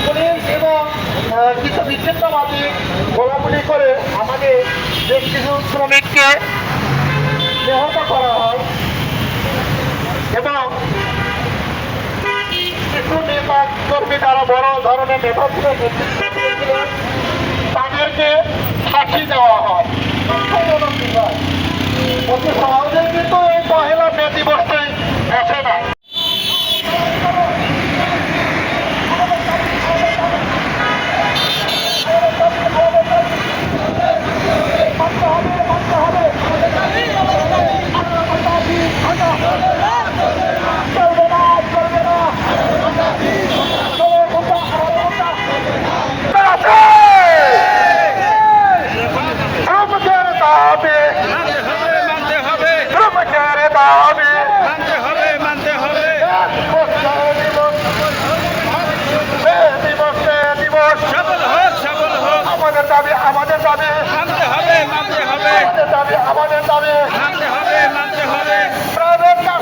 Police এবং কিছু বিচ্ছিন্নবাদী গোলাগুলি করে আমাদের বেশ কিছু শ্রমিককে নিহত করা হয় এবং কিছু নেতা কর্মী তারা বড় ধরনের নেতৃত্ব দিয়েছিলেন তাদেরকে ফাঁসি দেওয়া হয়। অতি সহজেই কিন্তু এই পহেলা মে দিবসে আসে না। আমাদের দাবি মানতে হবে, মানতে হবে, আমাদের দাবি মানতে হবে, মানতে হবে।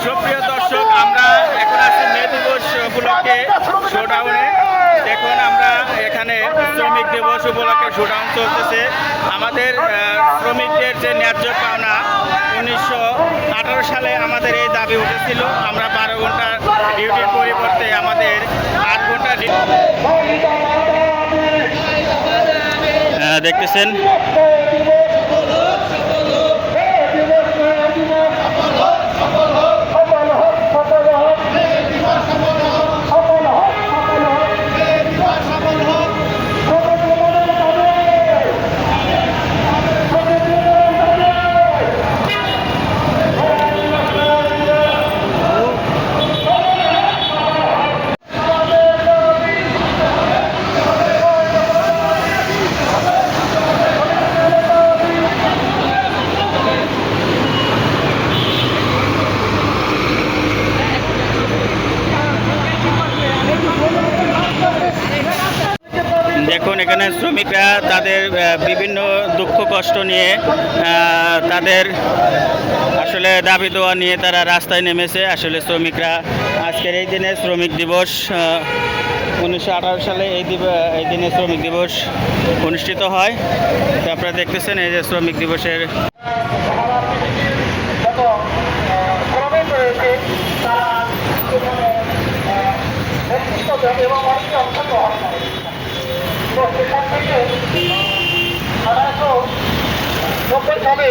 সুপ্রিয় দর্শক, আমরা এখন আছি মে দিবস উপলক্ষে শোডাউনে। দেখুন আমরা এখানে শ্রমিক দিবস উপলক্ষে শোডাউন চলতেছে। আমাদের শ্রমিকদের যে ন্যায্য পাওনা 1918 সালে আমাদের এই দাবি উঠেছিল। আমরা 12 ঘন্টা ডিউটির পরিবর্তে আমাদের 8 ঘন্টা দেখতেছেন। দেখুন এখানে শ্রমিকরা তাদের বিভিন্ন দুঃখ কষ্ট নিয়ে তাদের আসলে দাবি দেওয়া নিয়ে তারা রাস্তায় নেমেছে। আসলে শ্রমিকরা আজকের এই দিনে শ্রমিক দিবস 1918 সালে এই দিনে শ্রমিক দিবস অনুষ্ঠিত হয়। তো আপনারা দেখতেছেন এই যে শ্রমিক দিবসের এবং অনেকে অংশগ্রহণ করে। তো সেখান থেকে 1890 সালে